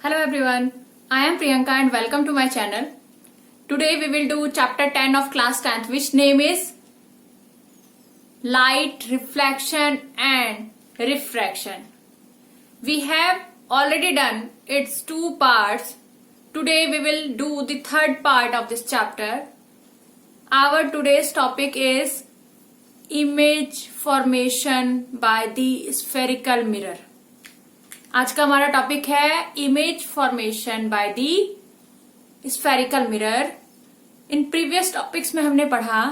Hello everyone, I am Priyanka and welcome to my channel. Today we will do chapter 10 of class 10th, which name is Light, Reflection and Refraction. We have already done its two parts. Today we will do the third part of this chapter. Our today's topic is image formation by the spherical mirror. आज का हमारा topic है image formation by the spherical mirror. In previous topics में हमने पढ़ा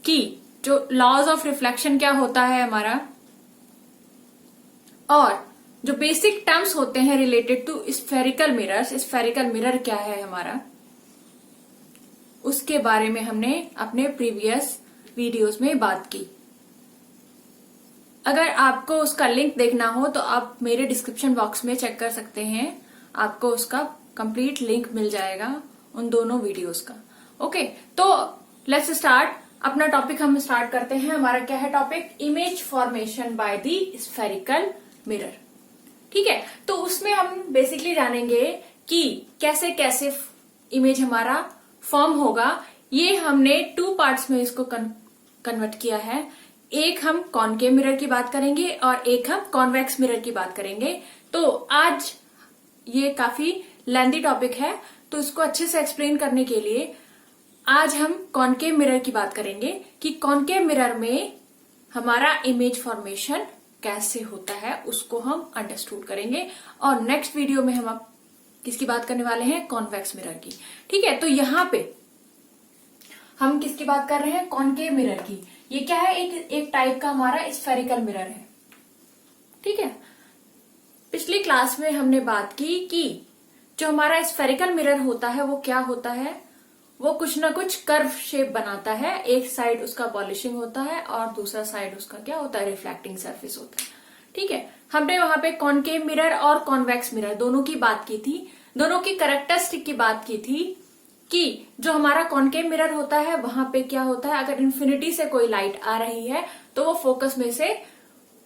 कि जो laws of reflection क्या होता है हमारा, और जो बेसिक टर्म्स होते हैं related to spherical mirrors, spherical mirror क्या है हमारा, उसके बारे में हमने अपने प्रीवियस वीडियोस में बात की। अगर आपको उसका लिंक देखना हो तो आप मेरे डिस्क्रिप्शन बॉक्स में चेक कर सकते हैं, आपको उसका कंप्लीट लिंक मिल जाएगा उन दोनों वीडियोस का। ओके, तो लेट्स स्टार्ट। अपना टॉपिक हम स्टार्ट करते हैं। हमारा क्या है topic? Image formation by the spherical mirror. ठीक है, तो उसमें हम बेसिकली जानेंगे कि कैसे कैसे इमेज हमारा फॉर्म होगा। ये हमने टू पार्ट्स में इसको कन्वर्ट किया है। एक हम कॉनकेव मिरर की बात करेंगे और एक हम कॉन्वेक्स मिरर की बात करेंगे। तो आज ये काफी लेंथी टॉपिक है, तो इसको अच्छे से एक्सप्लेन करने के लिए आज हम कॉनकेव मिरर की बात करेंगे कि कॉनकेव मिरर में हमारा इमेज फॉर्मेशन कैसे होता है, उसको हम अंडरस्टूड करेंगे। और नेक्स्ट वीडियो में हम किसकी बात करने वाले हैं? कॉन्वेक्स मिरर की। ठीक है, तो यहाँ पे हम किसकी बात कर रहे हैं? कॉनकेव मिरर की। ये क्या है? एक टाइप का हमारा स्फेरिकल मिरर है। ठीक है, पिछली क्लास में हमने बात की कि जो हमारा स्फेरिकल मिरर होता है वो क्या होता है, वो कुछ ना कुछ कर्व शेप बनाता है। एक साइड उसका पॉलिशिंग होता है और दूसरा साइड उसका क्या होता है? रिफ्लेक्टिंग सरफेस होता है। ठीक है, हमने वहां पे कॉनकेव मिरर और कॉन्वेक्स मिरर दोनों की बात की थी, दोनों की कैरेक्टरिस्टिक की बात की थी कि जो हमारा कॉनकेव मिरर होता है वहां पे क्या होता है, अगर इन्फिनिटी से कोई लाइट आ रही है तो वो फोकस में से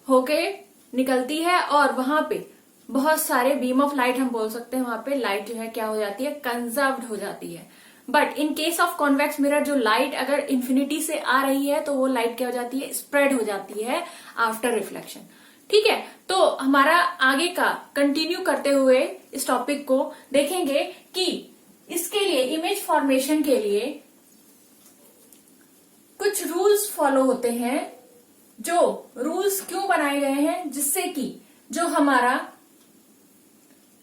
होके निकलती है और वहां पे बहुत सारे बीम ऑफ लाइट हम बोल सकते हैं, वहां पे लाइट जो है क्या हो जाती है? कंजर्व्ड हो जाती है। But in case of convex mirror जो लाइट अगर इन्फिनिटी से आ रही है तो वो लाइट क्या हो जाती है? स्प्रेड हो जाती है आफ्टर रिफ्लेक्शन। ठीक है, तो हमारा आगे का कंटिन्यू करते हुए इस टॉपिक को देखेंगे कि इसके लिए इमेज फॉर्मेशन के लिए कुछ रूल्स फॉलो होते हैं। जो रूल्स क्यों बनाए गए हैं? जिससे कि जो हमारा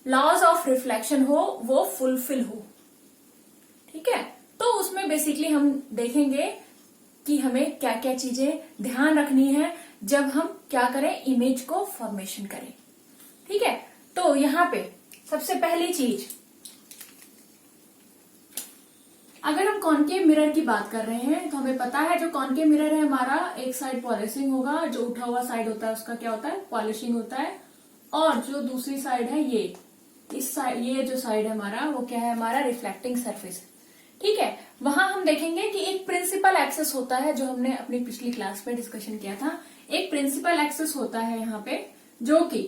लॉज ऑफ रिफ्लेक्शन हो वो फुलफिल हो। ठीक है, तो उसमें बेसिकली हम देखेंगे कि हमें क्या क्या चीजें ध्यान रखनी है जब हम क्या करें? इमेज को फॉर्मेशन करें। ठीक है, तो यहां पे सबसे पहली चीज, अगर हम कॉनकेव मिरर की बात कर रहे हैं तो हमें पता है जो कॉनकेव मिरर है हमारा, एक साइड पॉलिशिंग होगा, जो उठा हुआ साइड होता है उसका क्या होता है? पॉलिशिंग होता है। और जो दूसरी साइड है ये इस साइड, ये जो साइड है हमारा वो क्या है? हमारा रिफ्लेक्टिंग सरफेस। ठीक है, वहां हम देखेंगे कि एक प्रिंसिपल एक्सिस होता है, जो हमने अपनी पिछली क्लास में डिस्कशन किया था। एक प्रिंसिपल एक्सिस होता है यहाँ पे जो कि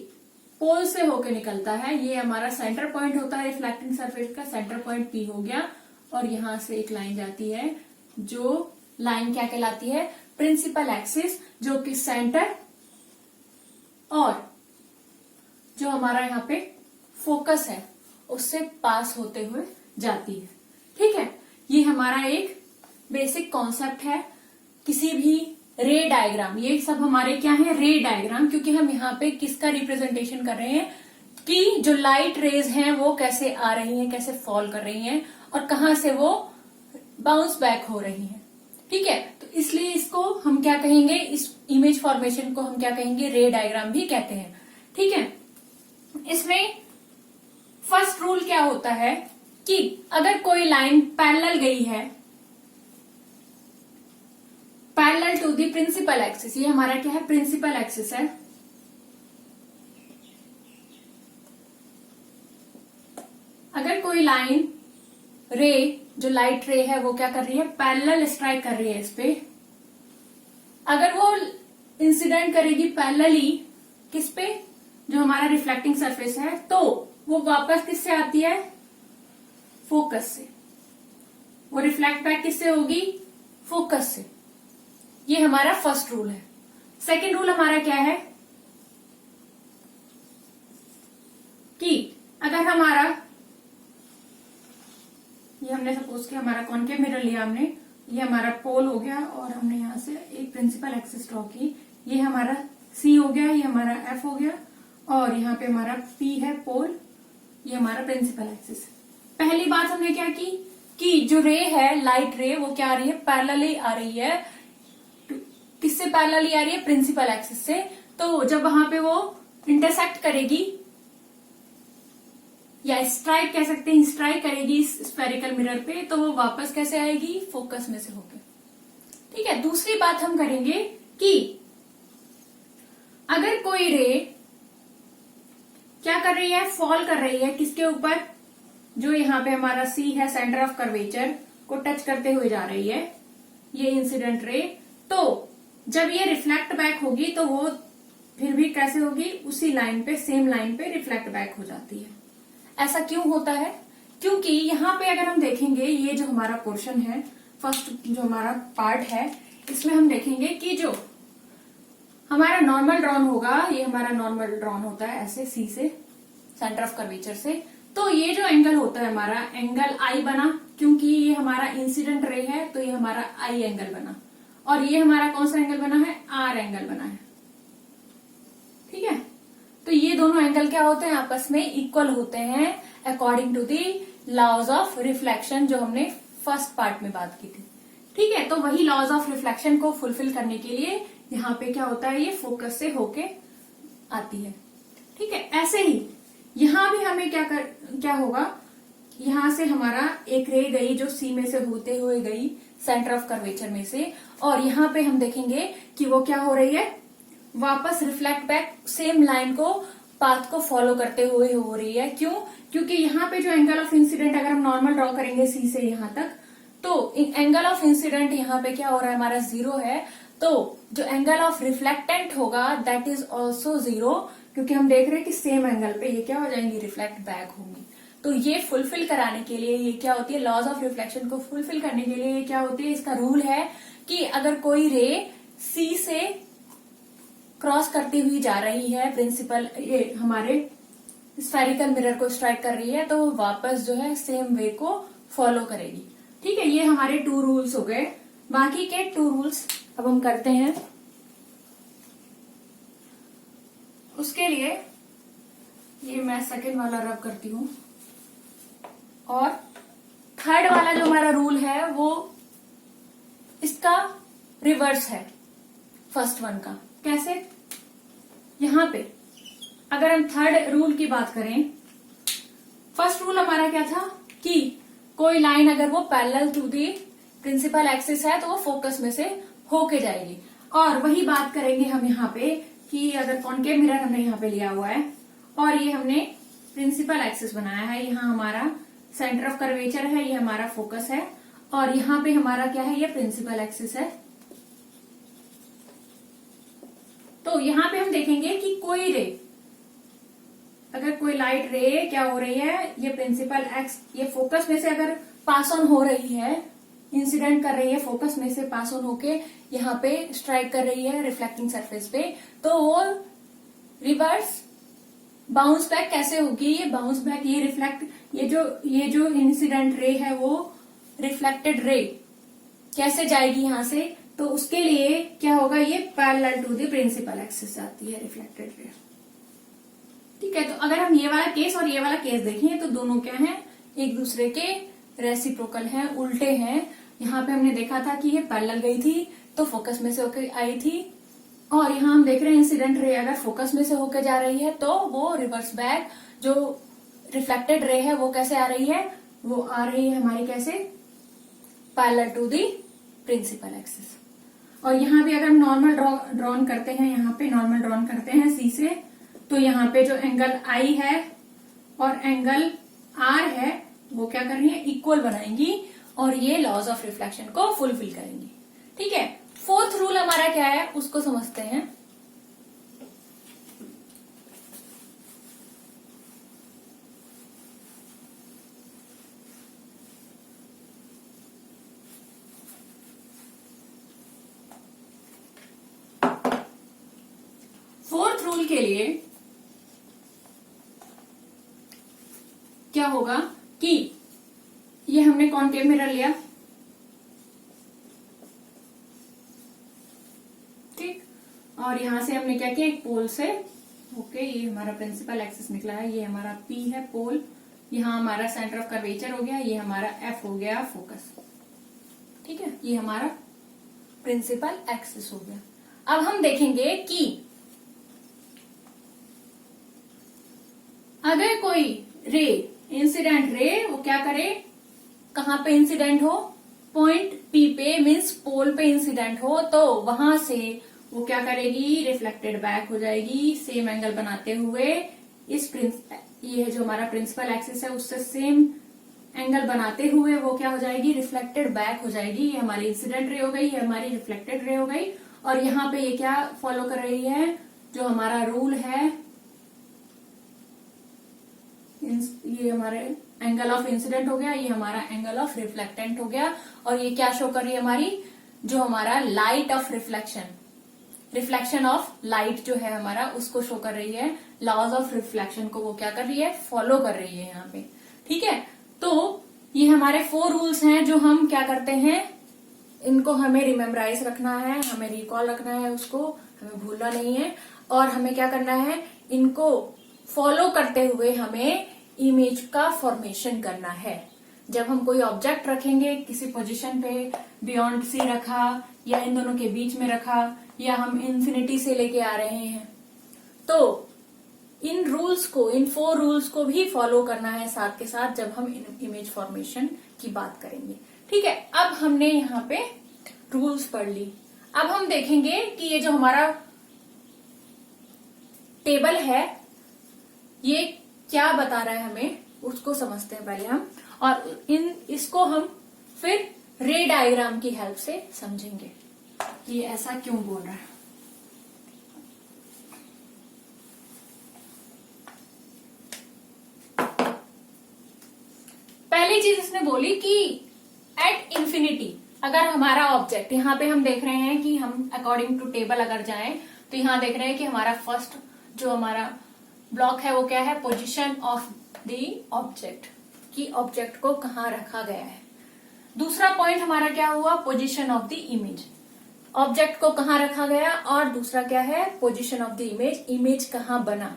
पोल से होके निकलता है। ये हमारा सेंटर पॉइंट होता है रिफ्लेक्टिंग सरफेस का, सेंटर पॉइंट पी हो गया, और यहां से एक लाइन जाती है, जो लाइन क्या कहलाती है? प्रिंसिपल एक्सिस, जो कि सेंटर और जो हमारा यहाँ पे फोकस है उससे पास होते हुए जाती है। ठीक है, ये हमारा एक बेसिक कॉन्सेप्ट है किसी भी रे डायग्राम। ये सब हमारे क्या है? रे डायग्राम, क्योंकि हम यहाँ पे किसका रिप्रेजेंटेशन कर रहे हैं कि जो लाइट रेज हैं वो कैसे आ रही हैं, कैसे फॉल कर रही हैं और कहां से वो बाउंस बैक हो रही हैं। ठीक है, तो इसलिए इसको हम क्या कहेंगे? इस इमेज फॉर्मेशन को हम क्या कहेंगे? रे डायग्राम भी कहते हैं। ठीक है, इसमें फर्स्ट रूल क्या होता है कि अगर कोई लाइन पैरेलल गई है, parallel to the principal axis, ये हमारा क्या है? प्रिंसिपल एक्सिस है। अगर कोई लाइन रे, जो लाइट रे है वो क्या कर रही है? पैरेलल स्ट्राइक कर रही है इस पे, अगर वो इंसिडेंट करेगी पैरेलली किस पे? जो हमारा रिफ्लेक्टिंग सरफेस है, तो वो वापस किससे आती है? फोकस से। वो रिफ्लेक्ट बैक किससे होगी? फोकस से। ये हमारा फर्स्ट रूल है। सेकेंड रूल हमारा क्या है कि अगर हमारा, ये हमने सपोज कि हमारा कॉनकेव मिरर लिया हमने, ये हमारा पोल हो गया और हमने यहां से एक प्रिंसिपल एक्सिस ड्रॉ की। ये हमारा सी हो गया, ये हमारा एफ हो गया और यहाँ पे हमारा पी है पोल, ये हमारा प्रिंसिपल एक्सिस। पहली बात हमने क्या की कि जो रे है, लाइट रे, वो क्या आ रही है? पैरेलली आ रही है। किससे पैरेलली आ रही है? प्रिंसिपल एक्सिस से। तो जब वहां पे वो इंटरसेक्ट करेगी या स्ट्राइक कह सकते हैं, स्ट्राइक करेगी इस स्फेरिकल मिरर पे, तो वो वापस कैसे आएगी? फोकस में से होकर। ठीक है। दूसरी बात हम करेंगे कि अगर कोई रे क्या कर रही है? फॉल कर रही है किसके ऊपर? जो यहाँ पे हमारा सी है, सेंटर ऑफ कर्वेचर को टच करते हुए जा रही है, ये इंसिडेंट रे। तो जब ये रिफ्लेक्ट बैक होगी तो वो फिर भी कैसे होगी? उसी लाइन पे, सेम लाइन पे रिफ्लेक्ट बैक हो जाती है। ऐसा क्यों होता है? क्योंकि यहाँ पे अगर हम देखेंगे, ये जो हमारा पोर्शन है, फर्स्ट जो हमारा पार्ट है, इसमें हम देखेंगे कि जो हमारा नॉर्मल ड्रॉन होगा, ये हमारा नॉर्मल ड्रॉन होता है ऐसे सी से, सेंटर ऑफ कर्वेचर से। तो ये जो एंगल होता है हमारा, एंगल आई बना, क्योंकि ये हमारा इंसिडेंट रे है तो ये हमारा आई एंगल बना। और ये हमारा कौन सा एंगल बना है? आर एंगल बना है। ठीक है। तो ये दोनों एंगल क्या होते हैं? आपस में इक्वल होते हैं according to the laws of reflection, जो हमने फर्स्ट पार्ट में बात की थी। ठीक है। तो वही लॉज ऑफ रिफ्लेक्शन को फुलफिल करने के लिए यहाँ पे क्या होता है? ये फोकस से होके आती है। ठीक है। ऐसे ही यहां भी हमें क्या होगा? यहां से हमारा एक रे गई जो सी में से होते हुए गई सेंटर ऑफ कर्वेचर में से, और यहाँ पे हम देखेंगे कि वो क्या हो रही है? वापस रिफ्लेक्ट बैक सेम लाइन को, पाथ को फॉलो करते हुए हो रही है। क्यों? क्योंकि यहाँ पे जो एंगल ऑफ इंसिडेंट अगर हम नॉर्मल ड्रॉ करेंगे सी से यहाँ तक, तो एंगल ऑफ इंसिडेंट यहाँ पे क्या हो रहा है? हमारा 0 है। तो जो एंगल ऑफ रिफ्लेक्टेंट होगा दैट इज ऑल्सो 0, क्योंकि हम देख रहे हैं कि सेम एंगल पे ये क्या हो जाएंगी? रिफ्लेक्ट बैक होंगी। तो ये फुलफिल कराने के लिए ये क्या होती है? लॉज ऑफ रिफ्लेक्शन को फुलफिल करने के लिए ये क्या होती है? इसका रूल है कि अगर कोई रे सी से क्रॉस करती हुई जा रही है, प्रिंसिपल ये हमारे स्फेरिकल मिरर को स्ट्राइक कर रही है, तो वो वापस जो है सेम वे को फॉलो करेगी। ठीक है। ये हमारे 2 रूल्स हो गए। बाकी के 2 रूल्स अब हम करते हैं। उसके लिए ये मैं सेकेंड वाला रब करती हूँ, और थर्ड वाला जो हमारा रूल है वो इसका रिवर्स है फर्स्ट वन का। कैसे? यहां पे अगर हम थर्ड रूल की बात करें, फर्स्ट रूल हमारा क्या था कि कोई लाइन अगर वो parallel to the principal axis है तो वो फोकस में से होके जाएगी। और वही बात करेंगे हम यहाँ पे कि अगर कॉनकेव मिरर हमने यहाँ पे लिया हुआ है और ये हमने प्रिंसिपल एक्सिस बनाया है, यहाँ हमारा सेंटर ऑफ कर्वेचर है, ये हमारा फोकस है, और यहाँ पे हमारा क्या है? ये प्रिंसिपल एक्सिस है। तो यहाँ पे हम देखेंगे कि कोई रे, अगर कोई लाइट रे क्या हो रही है? ये प्रिंसिपल एक्स, ये फोकस में से अगर पास ऑन हो रही है, इंसिडेंट कर रही है, फोकस में से पास ऑन होके यहाँ पे स्ट्राइक कर रही है रिफ्लेक्टिंग सरफेस पे, तो वो रिवर्स बाउंस बैक कैसे होगी? ये बाउंस बैक, ये रिफ्लेक्ट, ये जो इंसिडेंट रे है वो रिफ्लेक्टेड रे कैसे जाएगी यहाँ से? तो उसके लिए क्या होगा? ये parallel to the principal axis आती है रिफ्लेक्टेड रे। ठीक है। तो अगर हम ये वाला केस और ये वाला केस देखें तो दोनों क्या हैं? एक दूसरे के रेसिप्रोकल हैं, उल्टे हैं। यहाँ पे हमने देखा था कि ये पैरेलल गई थी तो फोकस में से होकर आई थी, और यहाँ हम देख रहे हैं इंसिडेंट रे अगर फोकस में से होकर जा रही है तो वो रिवर्स बैक, जो रिफ्लेक्टेड रे है वो कैसे आ रही है? वो आ रही है हमारी कैसे? Parallel to the principal axis. और यहाँ भी अगर हम नॉर्मल ड्रॉन करते हैं, यहाँ पे नॉर्मल ड्रॉन करते हैं सी से, तो यहाँ पे जो एंगल आई है और एंगल आर है वो क्या कर रही है? इक्वल बनाएंगी और ये लॉज ऑफ रिफ्लेक्शन को फुलफिल करेंगी। ठीक है। फोर्थ रूल हमारा क्या है उसको समझते हैं। रूल के लिए क्या होगा कि ये हमने कॉनकेव मिरर लिया, ठीक, और यहां से हमने क्या किया, एक पोल से ओके, ये हमारा प्रिंसिपल एक्सिस निकला है, ये हमारा पी है पोल, यहाँ हमारा सेंटर ऑफ कर्वेचर हो गया, ये हमारा एफ हो गया फोकस, ठीक है, ये हमारा प्रिंसिपल एक्सिस हो गया। अब हम देखेंगे कि अगर कोई रे, इंसिडेंट रे, वो क्या करे, कहां पे इंसिडेंट हो, पॉइंट पी पे, मीन्स पोल पे इंसिडेंट हो, तो वहां से वो क्या करेगी, रिफ्लेक्टेड बैक हो जाएगी, सेम एंगल बनाते हुए इस ये है जो हमारा प्रिंसिपल एक्सिस है उससे सेम एंगल बनाते हुए वो क्या हो जाएगी, रिफ्लेक्टेड बैक हो जाएगी। ये हमारी इंसिडेंट रे हो गई, ये हमारी रिफ्लेक्टेड रे हो गई, और यहाँ पे ये क्या फॉलो कर रही है, जो हमारा रूल है, ये हमारे एंगल ऑफ इंसिडेंट हो गया, ये हमारा एंगल ऑफ रिफ्लेक्टेंट हो गया, और ये क्या शो कर रही है हमारी, जो हमारा light of reflection of light जो है हमारा, उसको शो कर रही है, लॉज ऑफ रिफ्लेक्शन को वो क्या कर रही है, फॉलो कर रही है यहाँ पे, ठीक है। तो ये हमारे 4 रूल्स हैं जो हम क्या करते हैं, इनको हमें रिमेम्बराइज रखना है, हमें रिकॉल रखना है, उसको हमें भूलना नहीं है, और हमें क्या करना है, इनको फॉलो करते हुए हमें इमेज का फॉर्मेशन करना है। जब हम कोई ऑब्जेक्ट रखेंगे किसी पोजीशन पे, बियॉन्ड सी रखा या इन दोनों के बीच में रखा, या हम इन्फिनिटी से लेके आ रहे हैं, तो इन रूल्स को, इन 4 रूल्स को भी फॉलो करना है साथ के साथ जब हम इमेज फॉर्मेशन की बात करेंगे, ठीक है। अब हमने यहाँ पे रूल्स पढ़ ली, अब हम देखेंगे कि ये जो हमारा टेबल है ये क्या बता रहा है हमें, उसको समझते हैं पहले हम, और इसको हम फिर रे डायग्राम की हेल्प से समझेंगे कि ये ऐसा क्यों बोल रहा है। पहली चीज इसने बोली कि एट इंफिनिटी अगर हमारा ऑब्जेक्ट, यहाँ पे हम देख रहे हैं कि हम अकॉर्डिंग टू टेबल अगर जाएं तो यहाँ देख रहे हैं कि हमारा फर्स्ट जो हमारा ब्लॉक है वो क्या है, पोजीशन ऑफ द ऑब्जेक्ट, कि ऑब्जेक्ट को कहाँ रखा गया है। दूसरा पॉइंट हमारा क्या हुआ, position of the image, object को कहाँ रखा गया, और दूसरा क्या है, position of the image, image कहाँ बना।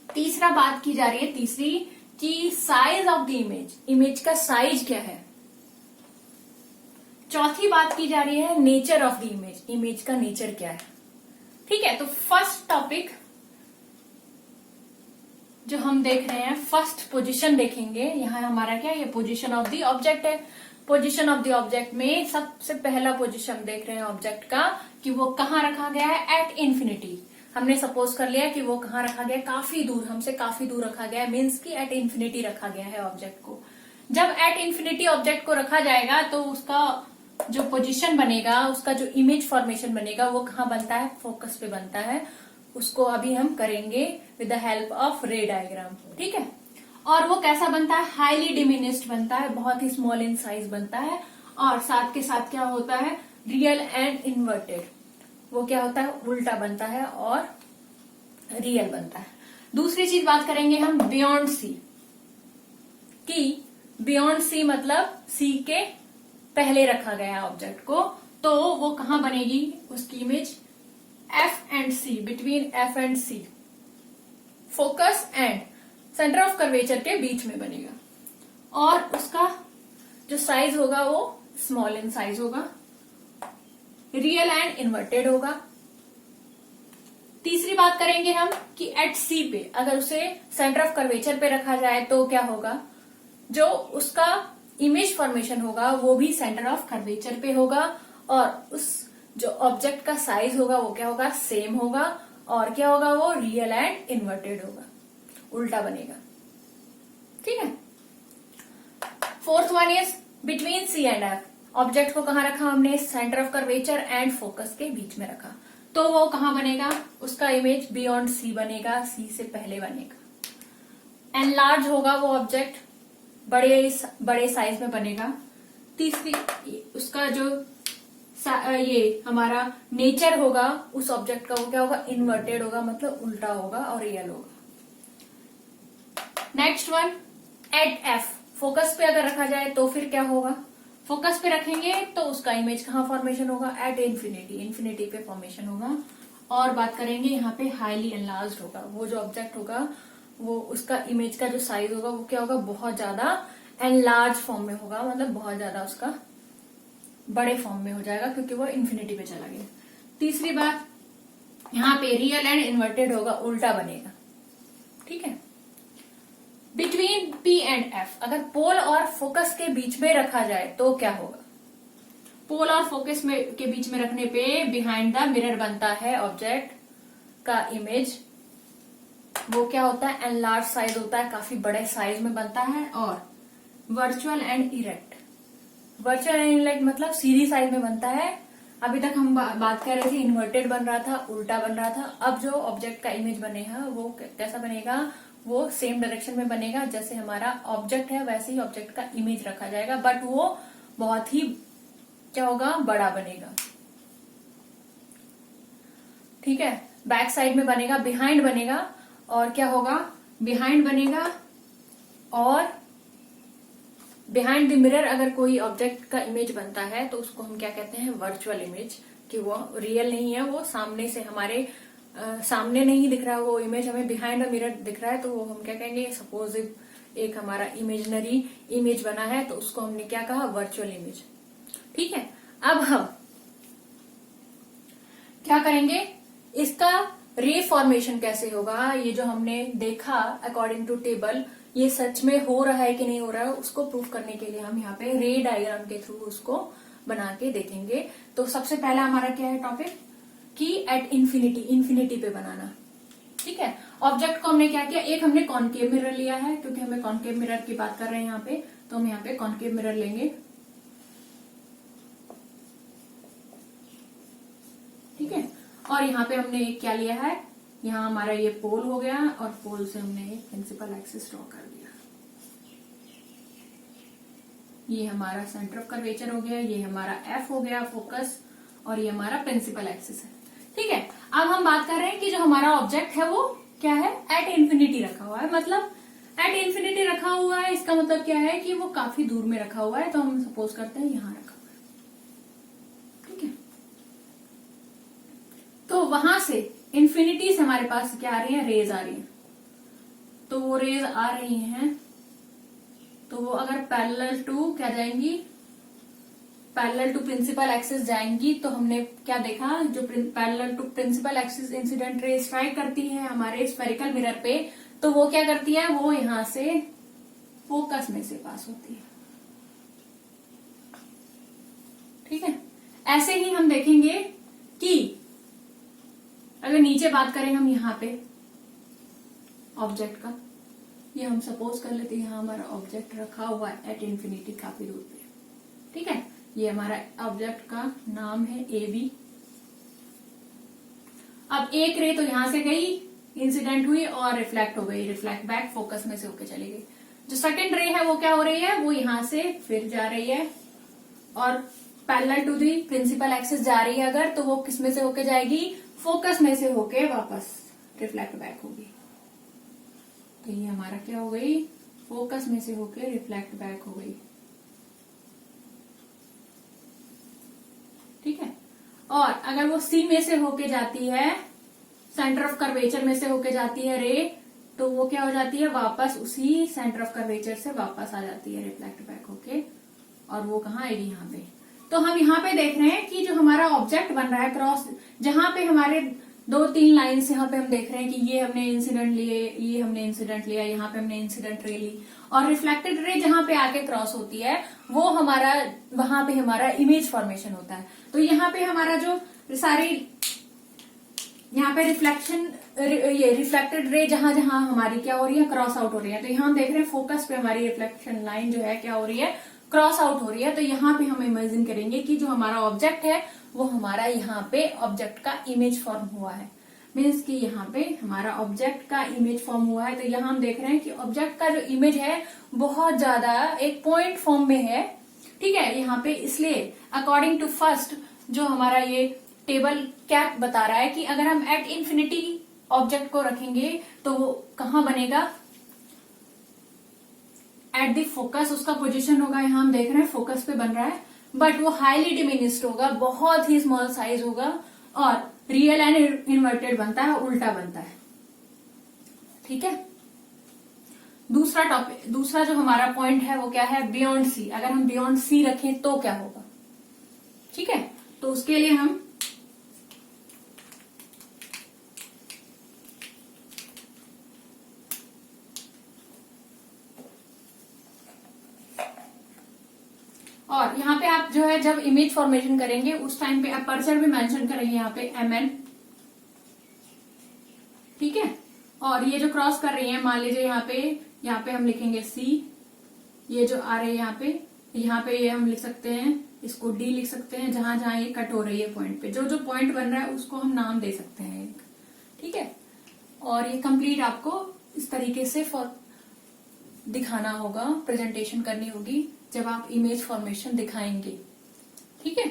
तीसरा बात की जा रही है, तीसरी, कि size of the image, image का साइज क्या है। चौथी बात की जा रही है nature of the image, image का नेचर क्या है, ठीक है। तो फर्स्ट टॉपिक जो हम देख रहे हैं, फर्स्ट पोजीशन देखेंगे, यहाँ हमारा क्या, ये पोजीशन ऑफ द ऑब्जेक्ट है। पोजीशन ऑफ द ऑब्जेक्ट में सबसे पहला पोजीशन देख रहे हैं ऑब्जेक्ट का कि वो कहाँ रखा गया है, एट इंफिनिटी। हमने सपोज कर लिया कि वो कहाँ रखा गया, काफी दूर, हमसे काफी दूर रखा गया है, मीन्स कि एट इंफिनिटी रखा गया है ऑब्जेक्ट को। जब एट इंफिनिटी ऑब्जेक्ट को रखा जाएगा तो उसका जो पोजीशन बनेगा, उसका जो इमेज फॉर्मेशन बनेगा वो कहाँ बनता है, फोकस पे बनता है। उसको अभी हम करेंगे विद द हेल्प ऑफ रे डायग्राम, ठीक है। और वो कैसा बनता है, हाईली डिमिनिस्ड बनता है, बहुत ही स्मॉल इन साइज बनता है, और साथ के साथ क्या होता है, रियल एंड इन्वर्टेड, वो क्या होता है, उल्टा बनता है और रियल बनता है। दूसरी चीज बात करेंगे हम बियॉन्ड सी, कि बियॉन्ड सी मतलब सी के पहले रखा गया ऑब्जेक्ट को, तो वो कहाँ बनेगी, उसकी image F and C, between F and C, focus and centre of curvature के बीच में बनेगा, और उसका जो साइज होगा वो स्मॉल इन साइज होगा, रियल एंड इन्वर्टेड होगा। तीसरी बात करेंगे हम कि एट सी पे अगर उसे सेंटर ऑफ कर्वेचर पे रखा जाए तो क्या होगा, जो उसका इमेज फॉर्मेशन होगा वो भी सेंटर ऑफ कर्वेचर पे होगा, और उस जो ऑब्जेक्ट का साइज होगा वो क्या होगा, सेम होगा, और क्या होगा, वो रियल एंड इन्वर्टेड होगा, उल्टा बनेगा, ठीक है। Fourth one is between C and F, object को कहाँ रखा हमने, centre of curvature and focus के बीच में रखा, तो वो कहाँ बनेगा, उसका इमेज बियॉन्ड सी बनेगा, सी से पहले बनेगा। एनलार्ज होगा वो ऑब्जेक्ट, बड़े साइज में बनेगा। तीसरी, उसका जो ये हमारा नेचर होगा उस ऑब्जेक्ट का, वो क्या होगा, इन्वर्टेड होगा, मतलब उल्टा होगा और रियल होगा। Next one, at F, focus पे अगर रखा जाए तो फिर क्या होगा, फोकस पे रखेंगे तो उसका इमेज कहाँ फॉर्मेशन होगा, एट इन्फिनिटी, इन्फिनिटी पे फॉर्मेशन होगा। और बात करेंगे यहाँ पे हाईली एनलार्ज्ड होगा, वो जो ऑब्जेक्ट होगा वो उसका इमेज का जो साइज होगा वो क्या होगा, बहुत ज्यादा एनलार्ज फॉर्म में होगा, मतलब बहुत ज्यादा उसका बड़े फॉर्म में हो जाएगा क्योंकि वो इन्फिनिटी पे चला गया। तीसरी बात, यहाँ पे रियल एंड इन्वर्टेड होगा, उल्टा बनेगा। ठीक है। बिटवीन पी एंड एफ, अगर पोल और फोकस के बीच में रखा जाए तो क्या होगा, पोल और फोकस में के बीच में रखने पे बिहाइंड द मिरर बनता है ऑब्जेक्ट का इमेज, वो क्या होता है, एनलार्ज साइज होता है, काफी बड़े साइज में बनता है। और virtual and erect, virtual and erect मतलब सीधी साइज में बनता है। अभी तक हम बात कर रहे थे इन्वर्टेड बन रहा था, उल्टा बन रहा था। अब जो ऑब्जेक्ट का इमेज बनेगा वो कैसा बनेगा, वो सेम डायरेक्शन में बनेगा, जैसे हमारा ऑब्जेक्ट है वैसे ही ऑब्जेक्ट का इमेज रखा जाएगा, बट वो बहुत ही क्या होगा, बड़ा बनेगा। ठीक है, बैक साइड में बनेगा, बिहाइंड बनेगा, और क्या होगा, बिहाइंड बनेगा। और बिहाइंड द मिरर अगर कोई ऑब्जेक्ट का इमेज बनता है तो उसको हम क्या कहते हैं, वर्चुअल इमेज, कि वो रियल नहीं है, वो सामने से हमारे सामने नहीं दिख रहा, वो इमेज हमें बिहाइंड द मिरर दिख रहा है, तो वो हम क्या कहेंगे, सपोज एक हमारा इमेजिनरी इमेज बना है तो उसको हमने क्या कहा, वर्चुअल इमेज। ठीक है। अब हम क्या करेंगे, इसका रे फॉर्मेशन कैसे होगा, ये जो हमने देखा अकॉर्डिंग टू टेबल, ये सच में हो रहा है कि नहीं हो रहा है, उसको प्रूफ करने के लिए हम यहाँ पे रे डायग्राम के थ्रू उसको बना के देखेंगे। तो सबसे पहला हमारा क्या है टॉपिक, कि एट इन्फिनिटी, इन्फिनिटी पे बनाना। ठीक है। ऑब्जेक्ट को हमने क्या किया, एक हमने कॉनकेव मिरर लिया है, क्योंकि हमें कॉनकेव मिरर की बात कर रहे हैं यहाँ पे, तो हम यहाँ पे कॉनकेव मिरर लेंगे। ठीक है। और यहाँ पे हमने एक क्या लिया है, यहाँ हमारा ये पोल हो गया, और पोल से हमने एक प्रिंसिपल एक्सिस ड्रॉ कर दिया। ये हमारा सेंटर ऑफ कर्वेचर हो गया, ये हमारा एफ हो गया फोकस, और ये हमारा प्रिंसिपल एक्सिस है। ठीक है। अब हम बात कर रहे हैं कि जो हमारा ऑब्जेक्ट है वो क्या है, एट इन्फिनिटी रखा हुआ है, मतलब एट इन्फिनिटी रखा हुआ है, इसका मतलब क्या है कि वो काफी दूर में रखा हुआ है, तो हम सपोज करते हैं यहां रखा हुआ है। ठीक है। तो वहां से इन्फिनिटी से हमारे पास क्या आ रही है, रेज आ रही है। तो वो रेज आ रही हैं, तो वो अगर पैरेलल टू क्या जाएंगी, पैरेलल टू प्रिंसिपल एक्सिस जाएंगी, तो हमने क्या देखा, जो parallel to principal axis incident ray strike करती है हमारे स्फेरिकल मिरर पे, तो वो क्या करती है, वो यहां से फोकस में से पास होती है। ठीक है। ऐसे ही हम देखेंगे कि अगर नीचे बात करें हम यहाँ पे ऑब्जेक्ट का, ये हम सपोज कर लेते हैं यहाँ हमारा ऑब्जेक्ट रखा हुआ है एट इन्फिनिटी, काफी दूर पे। ठीक है। ये हमारा ऑब्जेक्ट का नाम है ए बी। अब एक रे तो यहां से गई, इंसिडेंट हुई और रिफ्लेक्ट हो गई, रिफ्लेक्ट बैक फोकस में से होके चली गई। जो सेकंड रे है वो क्या हो रही है, वो यहां से फिर जा रही है और parallel to the principal axis जा रही है अगर, तो वो किस में से होके जाएगी, फोकस में से होके वापस रिफ्लेक्ट बैक होगी। तो ये हमारा क्या हो गई, फोकस में से होके रिफ्लेक्ट बैक हो गई। ठीक है। और अगर वो सी में से होके जाती है, सेंटर ऑफ कर्वेचर में से होके जाती है रे, तो वो क्या हो जाती है, वापस उसी सेंटर ऑफ कर्वेचर से वापस आ जाती है रिफ्लेक्ट बैक होके, और वो कहाँ आएगी, यहाँ पे। तो हम यहाँ पे देख रहे हैं कि जो हमारा ऑब्जेक्ट बन रहा है क्रॉस, जहां पे हमारे 2-3 लाइन्स यहाँ पे हम देख रहे हैं कि ये हमने इंसिडेंट लिए, ये हमने इंसिडेंट लिया, यहाँ पे हमने इंसिडेंट रे ली, और रिफ्लेक्टेड रे जहां पे आके क्रॉस होती है वो हमारा, वहां पे हमारा इमेज फॉर्मेशन होता है। तो यहाँ पे हमारा जो सारी यहाँ पे रिफ्लेक्शन, ये रिफ्लेक्टेड रे जहां जहां हमारी क्या हो रही है, क्रॉस आउट हो रही है। तो यहाँ हम देख रहे हैं फोकस पे हमारी रिफ्लेक्शन लाइन जो है क्या हो रही है, क्रॉस आउट हो रही है। तो यहाँ पे हम इमेजिन करेंगे कि जो हमारा ऑब्जेक्ट है वो हमारा यहाँ पे ऑब्जेक्ट का इमेज फॉर्म हुआ है, मीन्स कि यहाँ पे हमारा ऑब्जेक्ट का इमेज फॉर्म हुआ है। तो यहाँ हम देख रहे हैं कि ऑब्जेक्ट का जो इमेज है बहुत ज्यादा एक पॉइंट फॉर्म में है। ठीक है। यहाँ पे इसलिए अकॉर्डिंग टू फर्स्ट जो हमारा ये टेबल क्या बता रहा है कि अगर हम एट इन्फिनिटी ऑब्जेक्ट को रखेंगे तो वो कहाँ बनेगा, एट द फोकस उसका पोजीशन होगा, यहाँ हम देख रहे हैं फोकस पे बन रहा है, बट वो हाईली डिमिनिस्ड होगा, बहुत ही स्मॉल साइज होगा, और रियल एंड इन्वर्टेड बनता है, उल्टा बनता है। ठीक है, दूसरा जो हमारा पॉइंट है वो क्या है, बियॉन्ड सी। अगर हम बियॉन्ड सी रखें तो क्या होगा। ठीक है, तो उसके लिए हम और यहाँ पे आप जो है जब इमेज फॉर्मेशन करेंगे उस टाइम पे अपर्चर भी मेंशन करेंगे यहाँ पे mn। ठीक है, और ये जो क्रॉस कर रही है, मान लीजिए यहाँ पे हम लिखेंगे c, ये जो आ रही है यहाँ पे ये हम लिख सकते हैं, इसको d लिख सकते हैं, जहां जहां ये कट हो रही है पॉइंट पे, जो जो पॉइंट बन रहा है उसको हम नाम दे सकते हैं एक। ठीक है, और ये कंप्लीट आपको इस तरीके से दिखाना होगा, प्रेजेंटेशन करनी होगी जब आप इमेज फॉर्मेशन दिखाएंगे। ठीक है,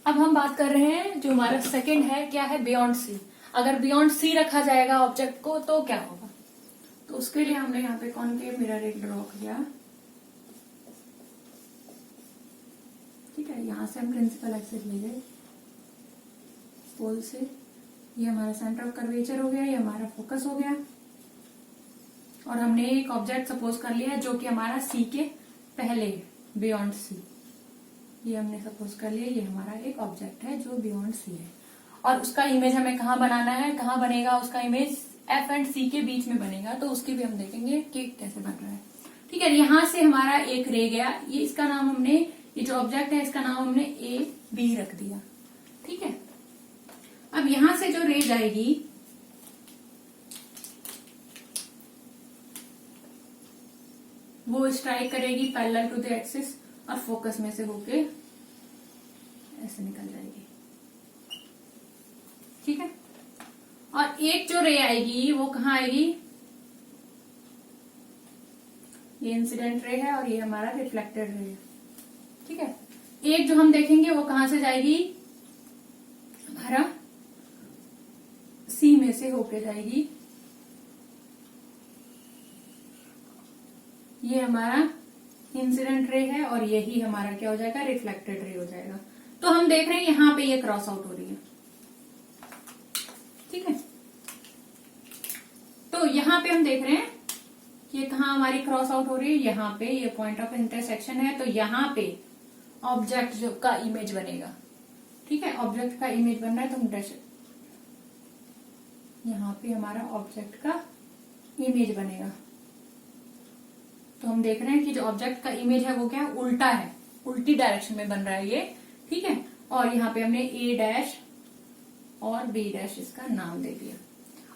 अब हम बात कर रहे हैं जो हमारा सेकंड है, क्या है, बियॉन्ड सी। अगर बियॉन्ड सी रखा जाएगा ऑब्जेक्ट को तो क्या होगा। तो उसके लिए हमने यहाँ पे कॉनकेव मिरर एक ड्रॉ किया। ठीक है, यहां से हम प्रिंसिपल एक्सिस ले गए पोल से, ये हमारा सेंटर ऑफ कर्वेचर हो गया, ये हमारा फोकस हो गया, और हमने एक ऑब्जेक्ट सपोज कर लिया जो कि हमारा सी के पहले है, बियॉन्ड सी। ये हमने सपोज कर लिया, ये हमारा एक ऑब्जेक्ट है जो बियॉन्ड सी है, और उसका इमेज हमें कहाँ बनाना है, कहाँ बनेगा उसका इमेज, एफ एंड सी के बीच में बनेगा, तो उसकी भी हम देखेंगे कि कैसे बन रहा है। ठीक है, यहां से हमारा एक रे गया, ये इसका नाम हमने, ये जो ऑब्जेक्ट है इसका नाम हमने ए बी रख दिया। ठीक है, अब यहां से जो रे जाएगी वो स्ट्राइक करेगी पैरेलल टू द एक्सिस, और फोकस में से होके ऐसे निकल जाएगी। ठीक है, और एक जो रे आएगी वो कहाँ आएगी, ये इंसिडेंट रे है और ये हमारा रिफ्लेक्टेड रे है। ठीक है, एक जो हम देखेंगे वो कहां से जाएगी, हमारा सी में से होके जाएगी, ये हमारा इंसिडेंट रे है, और यही हमारा क्या हो जाएगा, रिफ्लेक्टेड रे हो जाएगा। तो हम देख रहे हैं यहाँ पे ये क्रॉस आउट हो रही है। ठीक है, तो यहाँ पे हम देख रहे हैं ये कहाँ हमारी क्रॉस आउट हो रही है, यहाँ पे ये पॉइंट ऑफ इंटरसेक्शन है, तो यहाँ पे ऑब्जेक्ट जो का इमेज बनेगा। ठीक है, ऑब्जेक्ट का इमेज बन रहा है, तो यहाँ पे हमारा ऑब्जेक्ट का इमेज बनेगा। तो हम देख रहे हैं कि जो ऑब्जेक्ट का इमेज है वो क्या है, उल्टा है, उल्टी डायरेक्शन में बन रहा है ये। ठीक है, और यहाँ पे हमने ए डैश और बी डैश इसका नाम दे दिया,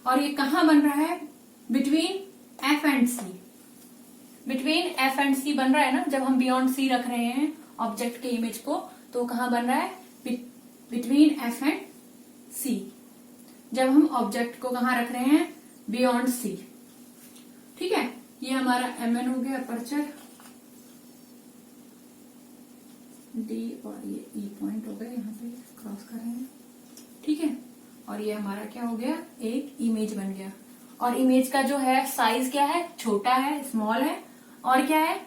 और ये कहाँ बन रहा है, between F and C. Between F and C बन रहा है ना, जब हम बियॉन्ड सी रख रहे हैं ऑब्जेक्ट के इमेज को, तो कहाँ बन रहा है, बिटवीन एफ एंड सी, जब हम ऑब्जेक्ट को कहाँ रख रहे हैं, बियॉन्ड सी। ठीक है, ये हमारा mn हो गया अपर्चर, d, और ये e पॉइंट हो गया, यहाँ पे क्रॉस कर रहे हैं। ठीक है, और ये हमारा क्या हो गया, एक इमेज बन गया, और इमेज का जो है साइज क्या है, छोटा है, स्मॉल है, और क्या है,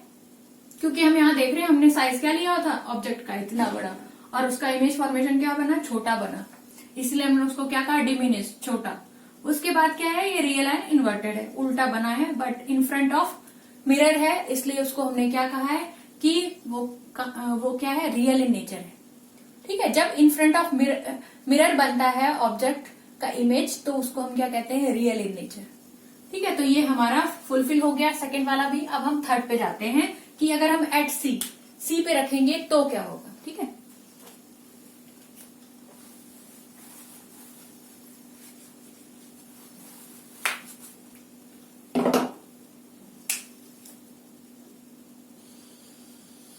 क्योंकि हम यहाँ देख रहे हैं हमने साइज क्या लिया था ऑब्जेक्ट का, इतना बड़ा, और उसका इमेज फॉर्मेशन क्या बना, छोटा बना, इसलिए हमने उसको क्या कहा, डिमिनिश, छोटा। उसके बाद क्या है, ये रियल एंड इन्वर्टेड है, उल्टा बना है, but in front of mirror है, इसलिए उसको हमने क्या कहा है कि वो क्या है, रियल इन नेचर है। ठीक है, जब इन फ्रंट ऑफ मिरर बनता है ऑब्जेक्ट का इमेज, तो उसको हम क्या कहते हैं, रियल इन नेचर। ठीक है, तो ये हमारा फुलफिल हो गया सेकेंड वाला भी। अब हम थर्ड पे जाते हैं कि अगर हम एट सी पे रखेंगे तो क्या होगा। ठीक है,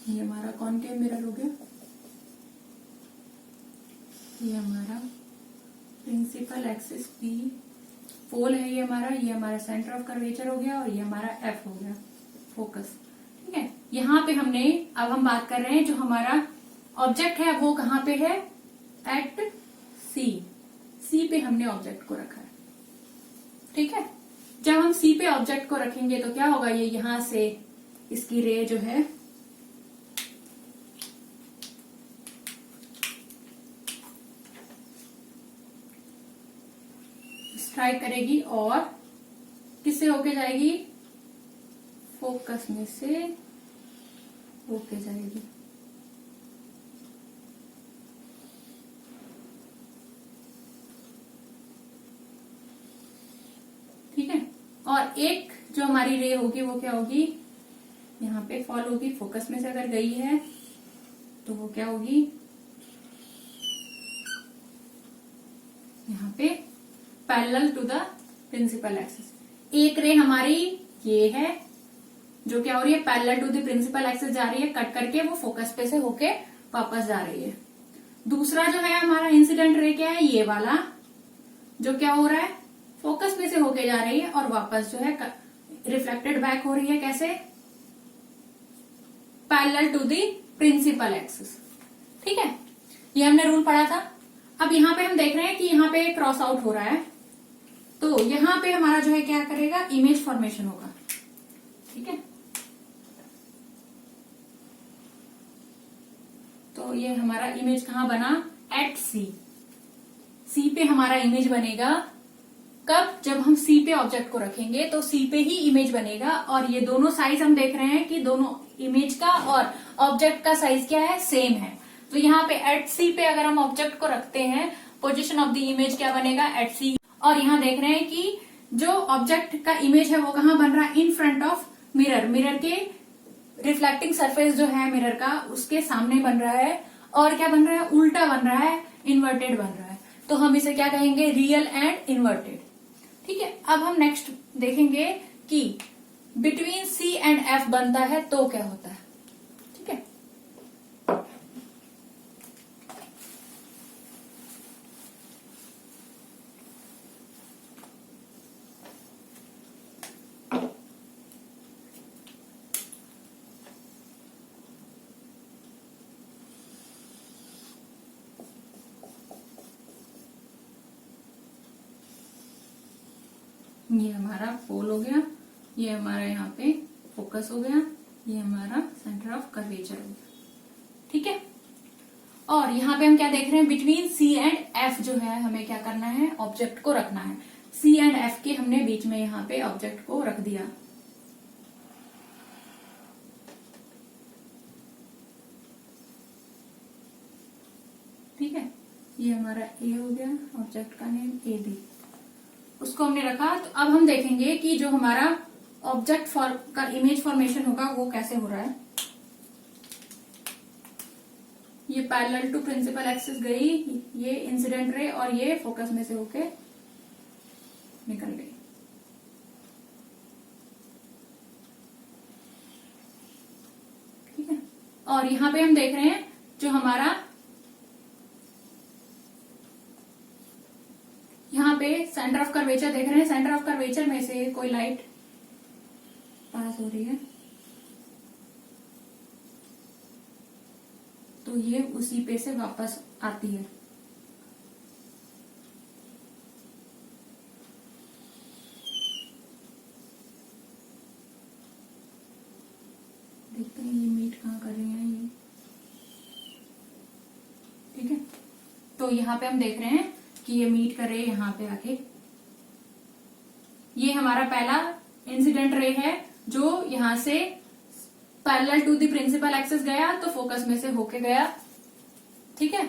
ये हमारा कॉनकेव मिरर हो गया, ये हमारा प्रिंसिपल एक्सिस P, पोल है ये हमारा सेंटर ऑफ कर्वेचर हो गया और ये हमारा एफ हो गया फोकस। ठीक है, यहाँ पे हमने, अब हम बात कर रहे हैं जो हमारा ऑब्जेक्ट है वो कहाँ पे है, एट सी पे हमने ऑब्जेक्ट को रखा है। ठीक है, जब हम सी पे ऑब्जेक्ट को रखेंगे तो क्या होगा, ये यहां से इसकी रे जो है स्ट्राइक करेगी और किससे होके जाएगी, फोकस में से होके जाएगी। ठीक है, और एक जो हमारी रे होगी वो क्या होगी, यहाँ पे फॉल होगी, फोकस में से अगर गई है तो वो क्या होगी, यहाँ पे parallel to the principal axis. एक रे हमारी ये है जो क्या हो रही है, parallel to the principal axis जा रही है, कट करके वो फोकस पे से होके वापस जा रही है। दूसरा जो है हमारा इंसिडेंट रे क्या है, ये वाला जो क्या हो रहा है, फोकस में से होके जा रही है और वापस जो है रिफ्लेक्टेड बैक हो रही है, कैसे, parallel to the principal axis. ठीक है, ये हमने रूल पढ़ा था। अब यहाँ पे हम देख रहे हैं कि यहाँ पे क्रॉस आउट हो रहा है, तो यहाँ पे हमारा जो है क्या करेगा, इमेज फॉर्मेशन होगा। ठीक है, तो ये हमारा इमेज कहाँ बना, एट सी पे हमारा इमेज बनेगा। कब, जब हम सी पे ऑब्जेक्ट को रखेंगे तो सी पे ही इमेज बनेगा। और ये दोनों साइज हम देख रहे हैं कि दोनों इमेज का और ऑब्जेक्ट का साइज क्या है, सेम है। तो यहाँ पे एट सी पे अगर हम ऑब्जेक्ट को रखते हैं, पोजीशन ऑफ द इमेज क्या बनेगा, एट सी। और यहाँ देख रहे हैं कि जो ऑब्जेक्ट का इमेज है वो कहाँ बन रहा है, in front of mirror. Mirror के रिफ्लेक्टिंग सरफेस जो है मिरर का, उसके सामने बन रहा है। और क्या बन रहा है, उल्टा बन रहा है, इन्वर्टेड बन रहा है। तो हम इसे क्या कहेंगे, रियल एंड इन्वर्टेड। ठीक है, अब हम नेक्स्ट देखेंगे कि बिटवीन सी एंड एफ बनता है तो क्या होता है। ठीक है, ये हमारा पोल हो गया, ये हमारा यहाँ पे फोकस हो गया, ये हमारा सेंटर ऑफ कर्वेचर हो गया। ठीक है, और यहाँ पे हम क्या देख रहे हैं, बिटवीन सी एंड एफ जो है हमें क्या करना है, ऑब्जेक्ट को रखना है। सी एंड एफ के हमने बीच में यहाँ पे ऑब्जेक्ट को रख दिया। ठीक है, ये हमारा ए हो गया, ऑब्जेक्ट का नेम ए बी, उसको हमने रखा। तो अब हम देखेंगे कि जो हमारा ऑब्जेक्ट का इमेज फॉर्मेशन होगा वो कैसे हो रहा है। ये पैरेलल टू प्रिंसिपल एक्सिस गई, ये इंसिडेंट रे और ये फोकस में से होके निकल गई। ठीक है, और यहाँ पे हम देख रहे हैं जो हमारा यहाँ पे सेंटर ऑफ कर्वेचर देख रहे हैं, सेंटर ऑफ कर्वेचर में से कोई लाइट पास हो रही है तो ये उसी पे से वापस आती है। देखते हैं ये मीट कहाँ कर रहे हैं ये। ठीक है, तो यहाँ पे हम देख रहे हैं कि ये मीट कर रहे हैं यहाँ पे आके। ये हमारा पहला इंसिडेंट रे है जो यहाँ से parallel to the principal axis गया तो फोकस में से होके गया। ठीक है,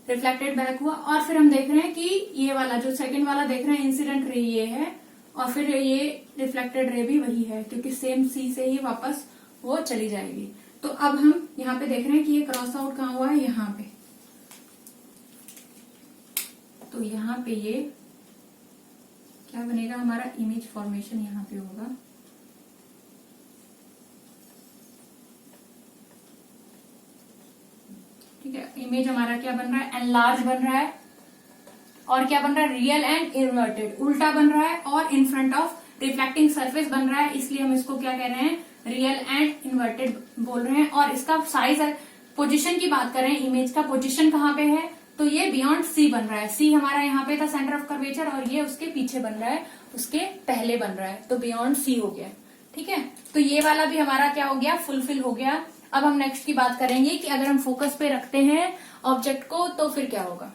रिफ्लेक्टेड बैक हुआ। और फिर हम देख रहे हैं कि ये वाला जो सेकंड वाला देख रहे हैं इंसिडेंट रे ये है और फिर ये रिफ्लेक्टेड रे भी वही है क्योंकि सेम सी से ही वापस वो चली जाएगी। तो अब हम यहाँ पे देख रहे हैं कि ये क्रॉस आउट कहाँ हुआ है, यहाँ पे। तो यहाँ पे ये क्या बनेगा, हमारा इमेज फॉर्मेशन यहाँ पे होगा। ठीक है, इमेज हमारा क्या बन रहा है, एनलार्ज बन रहा है। और क्या बन रहा है, रियल एंड इन्वर्टेड, उल्टा बन रहा है, और in front of reflecting surface बन रहा है, इसलिए हम इसको क्या कह रहे हैं, रियल एंड इन्वर्टेड बोल रहे हैं। और इसका साइज, पोजीशन की बात करें, इमेज का पोजीशन कहाँ पे है, तो ये बियॉन्ड सी बन रहा है। सी हमारा यहाँ पे था सेंटर ऑफ कर्वेचर, और ये उसके पीछे बन रहा है, उसके पहले बन रहा है, तो बियॉन्ड सी हो गया। ठीक है, तो ये वाला भी हमारा क्या हो गया, फुलफिल हो गया। अब हम नेक्स्ट की बात करेंगे कि अगर हम फोकस पे रखते हैं ऑब्जेक्ट को तो फिर क्या होगा।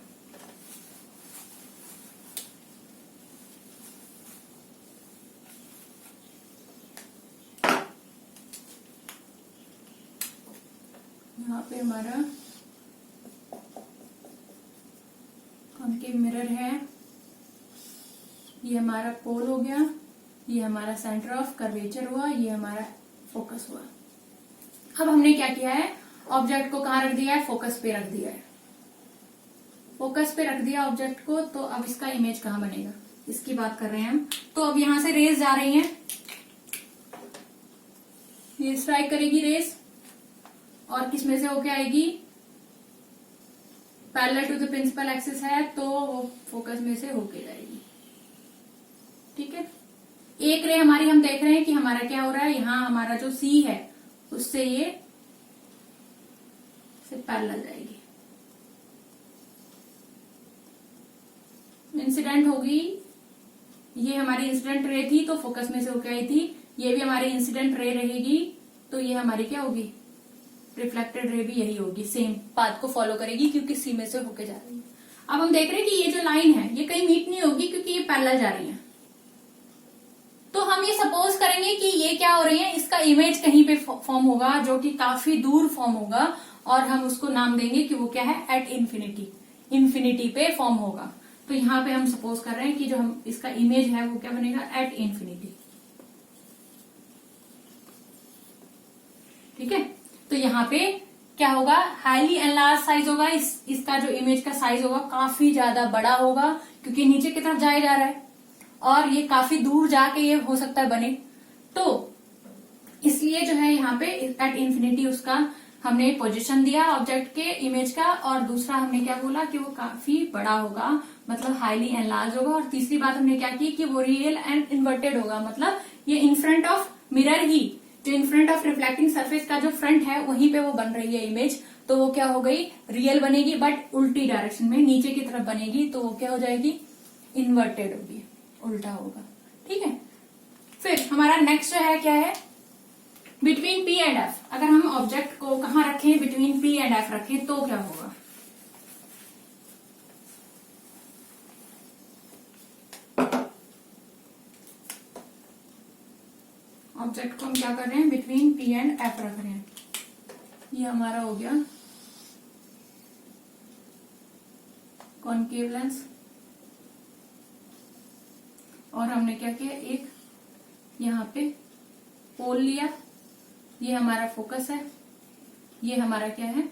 यहाँ पे हमारा कॉन्केव मिरर है, ये हमारा पोल हो गया, ये हमारा सेंटर ऑफ कर्वेचर हुआ, ये हमारा फोकस हुआ। अब हमने क्या किया है, ऑब्जेक्ट को कहाँ रख दिया है, फोकस पे रख दिया है। फोकस पे रख दिया ऑब्जेक्ट को, तो अब इसका इमेज कहाँ बनेगा, इसकी बात कर रहे हैं हम। तो अब यहां से रेज जा रही हैं, ये स्ट्राइक करेगी रेज, और किस में से होके आएगी, parallel to the principal axis है, तो वो फोकस में से होके जाएगी। ठीक है, एक रे हमारी हम देख रहे हैं कि हमारा क्या हो रहा है, यहाँ हमारा जो सी है उससे ये पैरेलल जाएगी, इंसिडेंट होगी। ये हमारी इंसिडेंट रे थी तो फोकस में से होके आई थी, ये भी हमारी इंसिडेंट रे रहेगी, तो ये हमारी क्या होगी, रिफ्लेक्टेड रे भी यही होगी, सेम पाथ को फॉलो करेगी क्योंकि सी में से होके जा रही है। अब हम देख रहे हैं कि ये जो लाइन है ये कहीं मीट नहीं होगी क्योंकि ये पैरेलल जा रही है, तो हम ये सपोज करेंगे कि ये क्या हो रही है, इसका इमेज कहीं पे फॉर्म होगा जो कि काफी दूर फॉर्म होगा, और हम उसको नाम देंगे कि वो क्या है, एट इन्फिनिटी, इन्फिनिटी पे फॉर्म होगा। तो यहाँ पे हम सपोज कर रहे हैं कि जो हम इसका इमेज है वो क्या बनेगा, एट इन्फिनिटी। ठीक है, तो यहाँ पे क्या होगा, हाईली एनलार्ज साइज होगा, इसका जो इमेज का साइज होगा काफी ज्यादा बड़ा होगा क्योंकि नीचे की तरफ जाया जा रहा है, और ये काफी दूर जाके ये हो सकता है बने, तो इसलिए जो है यहाँ पे एट इन्फिनिटी उसका हमने पोजीशन दिया ऑब्जेक्ट के इमेज का, और दूसरा हमने क्या बोला कि वो काफी बड़ा होगा, मतलब हाईली एनलार्ज होगा, और तीसरी बात हमने क्या की कि वो रियल एंड इन्वर्टेड होगा, मतलब ये इन फ्रंट ऑफ मिरर ही, जो in front of reflecting surface का जो फ्रंट है वहीं पे वो बन रही है इमेज, तो वो क्या हो गई, रियल बनेगी बट उल्टी डायरेक्शन में नीचे की तरफ बनेगी, तो वो क्या हो जाएगी, इन्वर्टेड होगी, उल्टा होगा। ठीक है, फिर हमारा नेक्स्ट जो है क्या है, बिटवीन पी एंड एफ। अगर हम ऑब्जेक्ट को कहाँ रखें, बिटवीन पी एंड एफ रखें तो क्या होगा, ऑब्जेक्ट को हम क्या कर रहे हैं, बिटवीन पी एंड एफ रख रहे हैं। ये हमारा हो गया कॉनकेव लेंस, और हमने क्या किया, एक यहाँ पे पोल लिया, ये हमारा फोकस है, ये हमारा क्या है,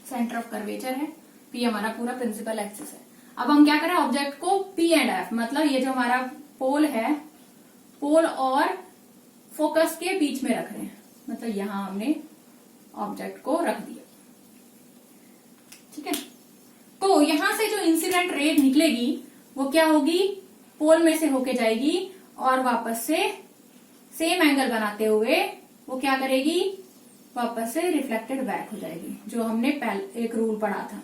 सेंटर ऑफ कर्वेचर है, पी हमारा पूरा प्रिंसिपल एक्सिस है। अब हम क्या करें, ऑब्जेक्ट को पी एंड एफ, मतलब ये जो हमारा पोल है, पोल और फोकस के बीच में रख रहे हैं, मतलब यहां हमने ऑब्जेक्ट को रख दिया। ठीक है, तो यहां से जो इंसिडेंट रे निकलेगी वो क्या होगी, पोल में से होके जाएगी, और वापस से सेम एंगल बनाते हुए वो क्या करेगी, वापस से रिफ्लेक्टेड बैक हो जाएगी, जो हमने एक रूल पढ़ा था,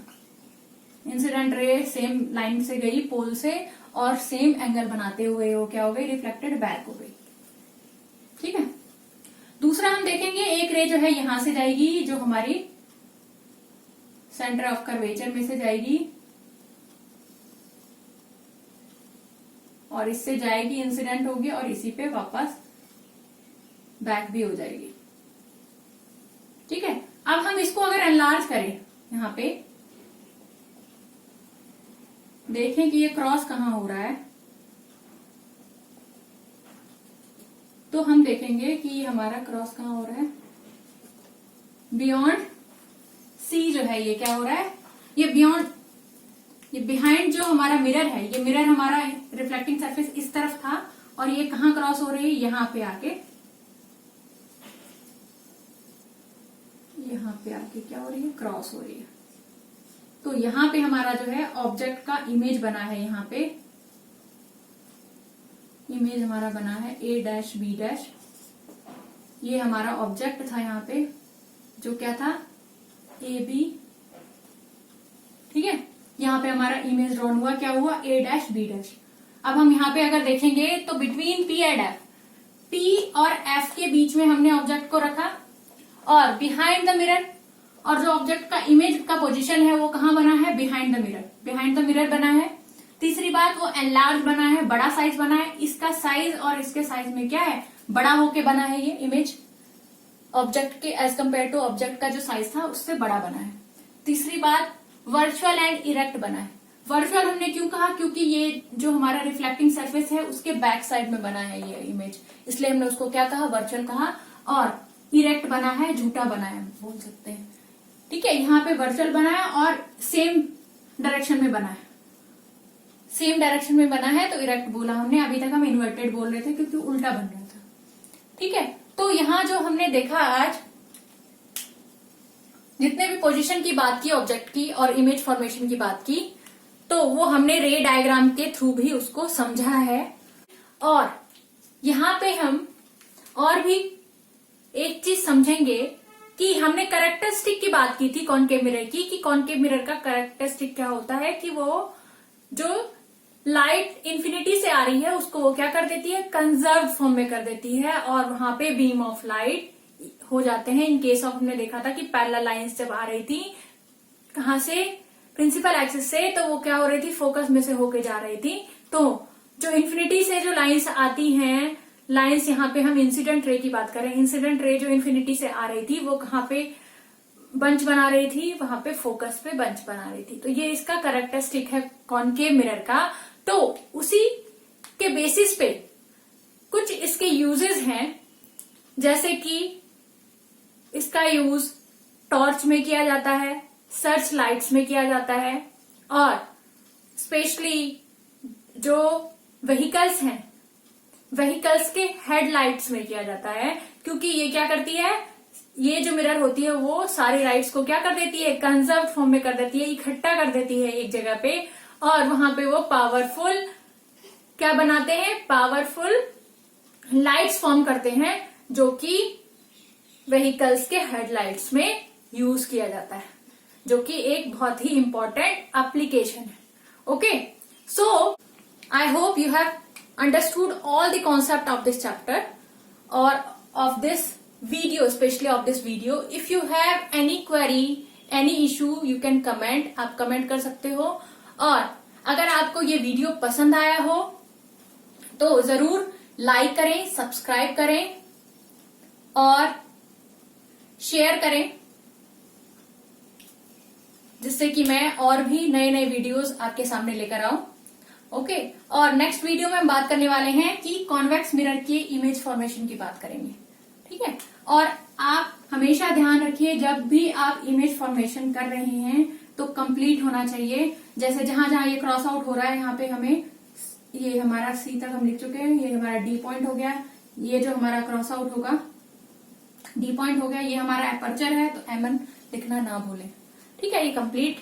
इंसिडेंट रे सेम लाइन से गई पोल से, और सेम एंगल बनाते हुए वो क्या हो गई, रिफ्लेक्टेड बैक हो गई। ठीक है, दूसरा हम देखेंगे, एक रे जो है यहां से जाएगी, जो हमारी सेंटर ऑफ कर्वेचर में से जाएगी, और इससे जाएगी, इंसिडेंट होगी, और इसी पे वापस बैक भी हो जाएगी। ठीक है, अब हम इसको अगर एनलार्ज करें, यहां पे देखें कि ये क्रॉस कहां हो रहा है, तो हम देखेंगे कि ये हमारा क्रॉस कहां हो रहा है, बियॉन्ड सी जो है, ये क्या हो रहा है, ये बियॉन्ड, ये बिहाइंड जो हमारा मिरर है, ये मिरर हमारा रिफ्लेक्टिंग सरफेस इस तरफ था, और ये कहां क्रॉस हो रही है, यहां पे आके, यहां पे आके क्या हो रही है, क्रॉस हो रही है। तो यहाँ पे हमारा जो है ऑब्जेक्ट का इमेज बना है, यहाँ पे इमेज हमारा बना है A डैश B डैश। ये हमारा ऑब्जेक्ट था यहाँ पे, जो क्या था AB, ठीक है। यहाँ पे हमारा इमेज ड्रॉन हुआ, क्या हुआ A डैश B डैश। अब हम यहाँ पे अगर देखेंगे तो between P and F, P और F के बीच में हमने ऑब्जेक्ट को रखा, और बिहाइंड द मिरर, और जो ऑब्जेक्ट का इमेज का पोजीशन है वो कहाँ बना है, behind the mirror, behind the mirror बना है। तीसरी बात, वो एनलार्ज बना है, बड़ा साइज बना है। इसका साइज और इसके साइज में क्या है, बड़ा होके बना है ये इमेज, ऑब्जेक्ट के एज कम्पेयर टू ऑब्जेक्ट का जो साइज था उससे बड़ा बना है। तीसरी बात, वर्चुअल एंड इरेक्ट बना है। वर्चुअल हमने क्यों कहा, क्योंकि ये जो हमारा रिफ्लेक्टिंग सरफेस है उसके बैक साइड में बना है ये इमेज, इसलिए हमने उसको क्या कहा, वर्चुअल कहा। और इरेक्ट बना है, झूठा बना है बोल सकते हैं, ठीक है। यहाँ पे वर्चुअल बना है और सेम डायरेक्शन में बना है, सेम डायरेक्शन में बना है तो इरेक्ट बोला हमने। अभी तक हम इन्वर्टेड बोल रहे थे क्योंकि उल्टा बन रहा था, ठीक है। तो यहाँ जो हमने देखा आज, जितने भी पोजीशन की बात की ऑब्जेक्ट की और इमेज फॉर्मेशन की बात की, तो वो हमने रे डायग्राम के थ्रू भी उसको समझा है। और यहाँ पे हम और भी एक चीज समझेंगे कि हमने कैरेक्टरिस्टिक की बात की थी कॉनकेव मिरर की, कि कॉनकेव मिरर का कैरेक्टरिस्टिक क्या होता है कि वो जो लाइट इन्फिनिटी से आ रही है उसको वो क्या कर देती है, कंजर्व फॉर्म में कर देती है, और वहां पे बीम ऑफ लाइट हो जाते हैं। इन केस ऑफ हमने देखा था कि पैरेलल लाइंस जब आ रही थी कहां से, प्रिंसिपल एक्सिस से, तो वो क्या हो रही थी, फोकस में से होके जा रही थी। तो जो इन्फिनिटी से जो लाइंस आती हैं, लाइंस यहाँ पे हम इंसिडेंट रे की बात करें, इंसिडेंट रे जो इन्फिनिटी से आ रही थी वो कहाँ पे बंच बना रही थी, वहां पे फोकस पे बंच बना रही थी। तो ये इसका कैरेक्टरिस्टिक है कॉनकेव मिरर का। तो उसी के बेसिस पे कुछ इसके यूजेस हैं, जैसे कि इसका यूज टॉर्च में किया जाता है, सर्च लाइट्स में किया जाता है, और स्पेशली जो व्हीकल्स हैं, व्हीकल्स के हेडलाइट्स में किया जाता है, क्योंकि ये क्या करती है, ये जो मिरर होती है वो सारी लाइट्स को क्या कर देती है, कंजर्व फॉर्म में कर देती है, इकट्ठा कर देती है एक जगह पे, और वहां पे वो पावरफुल क्या बनाते हैं, पावरफुल लाइट्स फॉर्म करते हैं, जो कि व्हीकल्स के हेडलाइट्स में यूज किया जाता है, जो कि एक बहुत ही इंपॉर्टेंट एप्लीकेशन है। Okay, so I hope you have understood all the concept of this chapter or of this video, especially of this video. If you have any query, any issue, you can comment, आप comment कर सकते हो। और अगर आपको ये video पसंद आया हो तो जरूर लाइक करें, सब्सक्राइब करें और शेयर करें, जिससे कि मैं और भी नए नए वीडियोस आपके सामने लेकर आऊं। ओके, और नेक्स्ट वीडियो में हम बात करने वाले हैं कि कॉन्वेक्स मिरर की इमेज फॉर्मेशन की बात करेंगे, ठीक है। और आप हमेशा ध्यान रखिए, जब भी आप इमेज फॉर्मेशन कर रहे हैं तो कंप्लीट होना चाहिए। जैसे जहां जहां ये क्रॉस आउट हो रहा है, यहाँ पे हमें ये हमारा सी तक हम लिख चुके हैं, ये हमारा डी पॉइंट हो गया, ये जो हमारा क्रॉस आउट होगा डी पॉइंट हो गया, ये हमारा एपर्चर है, तो एमएन लिखना ना भूलें, ठीक है। ये कंप्लीट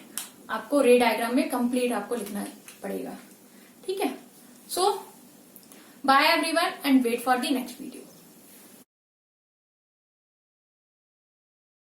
आपको रे डायग्राम में कंप्लीट आपको लिखना पड़ेगा, ठीक है। So bye everyone and wait for the next video.